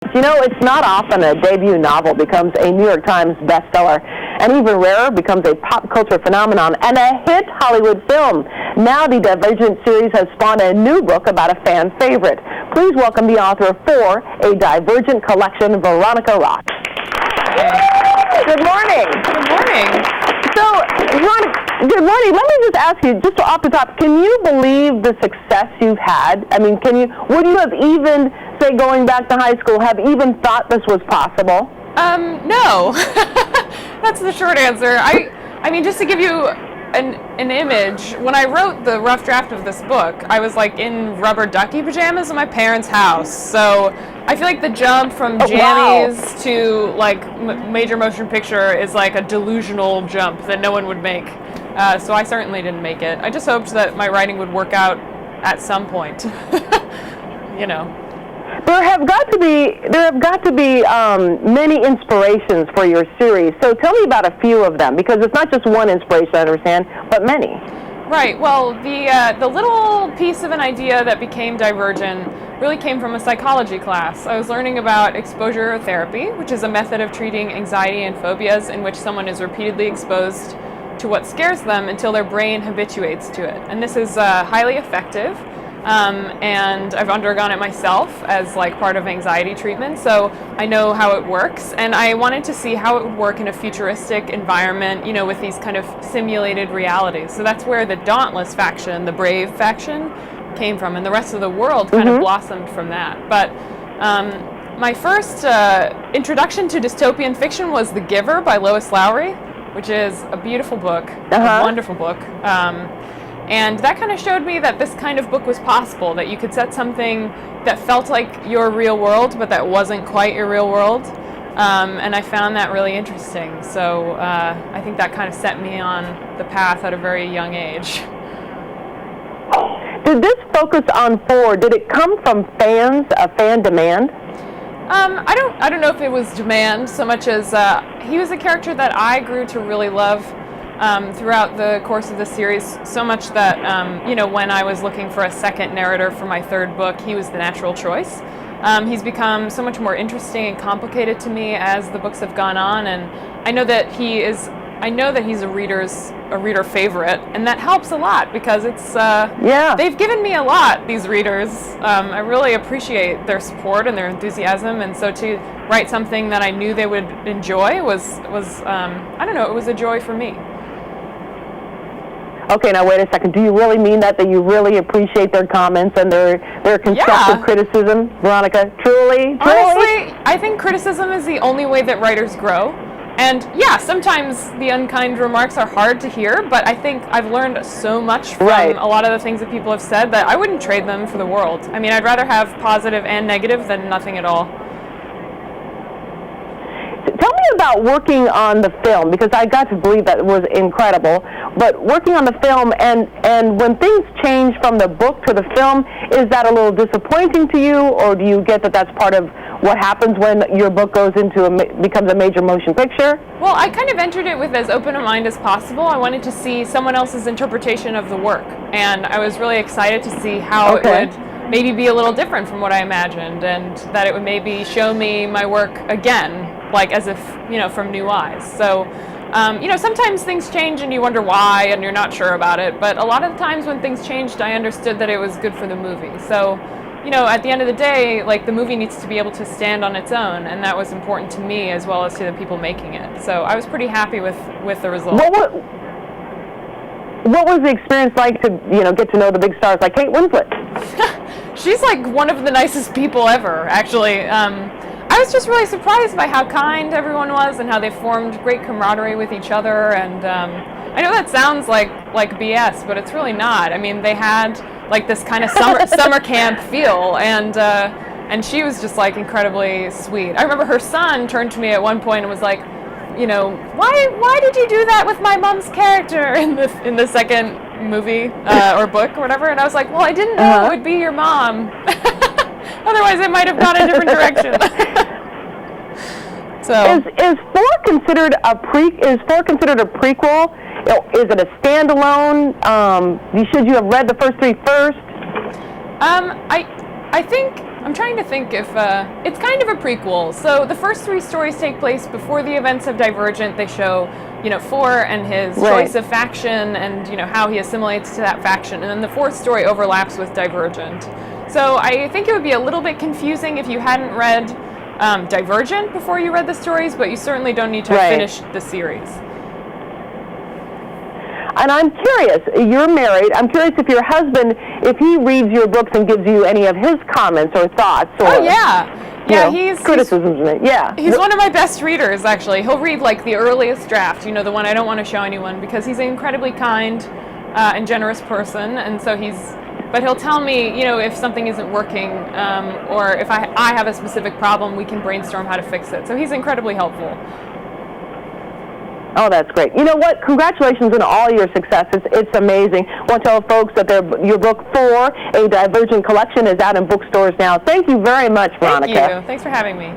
You know, it's not often a debut novel becomes a New York Times bestseller, and even rarer becomes a pop culture phenomenon and a hit Hollywood film. Now the Divergent series has spawned a new book about a fan favorite. Please welcome the author for a Divergent collection, Veronica Roth. Good morning. Good morning. So, Veronica, good morning. Let me just ask you, just off the top, can you believe the success you've had? I mean, would you have even, say, going back to high school, have even thought this was possible? No. That's the short answer. I mean, just to give you an image, when I wrote the rough draft of this book, I was like in rubber ducky pajamas in my parents' house. So I feel like the jump from jammies to like major motion picture is like a delusional jump that no one would make. So I certainly didn't make it. I just hoped that my writing would work out at some point. You know. There have got to be many inspirations for your series. So tell me about a few of them, because it's not just one inspiration, I understand, but many. Right. Well, the little piece of an idea that became Divergent really came from a psychology class. I was learning about exposure therapy, which is a method of treating anxiety and phobias in which someone is repeatedly exposed to what scares them until their brain habituates to it. And this is highly effective. And I've undergone it myself as like part of anxiety treatment, so I know how it works, and I wanted to see how it would work in a futuristic environment, you know, with these kind of simulated realities. So that's where the Dauntless faction, the brave faction, came from, and the rest of the world kind of blossomed from that. But my first introduction to dystopian fiction was The Giver by Lois Lowry, which is a beautiful book, a wonderful book. And that kind of showed me that this kind of book was possible, that you could set something that felt like your real world, but that wasn't quite your real world. And I found that really interesting. So I think that kind of set me on the path at a very young age. Did this focus on Ford, did it come from fans, a fan demand? I don't know if it was demand so much as he was a character that I grew to really love throughout the course of the series, so much that, you know, when I was looking for a second narrator for my third book, he was the natural choice. He's become so much more interesting and complicated to me as the books have gone on, and I know that he's a reader favorite, and that helps a lot because it's they've given me a lot, these readers. I really appreciate their support and their enthusiasm, and so to write something that I knew they would enjoy was I don't know, it was a joy for me. Okay, now wait a second. Do you really mean that you really appreciate their comments and their constructive criticism, Veronica? Truly? Honestly, I think criticism is the only way that writers grow. And yeah, sometimes the unkind remarks are hard to hear, but I think I've learned so much from a lot of the things that people have said that I wouldn't trade them for the world. I mean, I'd rather have positive and negative than nothing at all. Tell me about working on the film, because I got to believe that it was incredible. But working on the film, and when things change from the book to the film, is that a little disappointing to you, or do you get that that's part of what happens when your book goes into becomes a major motion picture? Well, I kind of entered it with as open a mind as possible. I wanted to see someone else's interpretation of the work, and I was really excited to see how it would maybe be a little different from what I imagined, and that it would maybe show me my work again, like as if, you know, from new eyes. So, you know, sometimes things change and you wonder why and you're not sure about it, but a lot of the times when things changed, I understood that it was good for the movie. So, you know, at the end of the day, like, the movie needs to be able to stand on its own, and that was important to me as well as to the people making it. So I was pretty happy with the result. What was the experience like to, you know, get to know the big stars like Kate Winslet? She's like one of the nicest people ever, actually. I was just really surprised by how kind everyone was and how they formed great camaraderie with each other. And I know that sounds like BS, but it's really not. I mean, they had like this kind of summer camp feel, and she was just like incredibly sweet. I remember her son turned to me at one point and was like, you know, why did you do that with my mom's character in the second movie or book or whatever? And I was like, well, I didn't know it would be your mom. Otherwise, it might have gone a different direction. So, is Four considered a prequel? Is it a standalone? Should you have read the first three first? I think I'm trying to think if it's kind of a prequel. So the first 3 stories take place before the events of Divergent. They show, Four and his choice of faction and, how he assimilates to that faction. And then the 4th story overlaps with Divergent. So I think it would be a little bit confusing if you hadn't read Divergent before you read the stories, but you certainly don't need to finish the series. And I'm curious, you're married. I'm curious if your husband, if he reads your books and gives you any of his comments or thoughts or criticisms. He's one of my best readers, actually. He'll read like the earliest draft, the one I don't want to show anyone, because he's an incredibly kind and generous person, and so but he'll tell me, if something isn't working, or if I have a specific problem, we can brainstorm how to fix it. So he's incredibly helpful. Oh, that's great. You know what? Congratulations on all your success. It's amazing. I want to tell folks that your book 4, A Divergent Collection, is out in bookstores now. Thank you very much, Veronica. Thank you. Thanks for having me.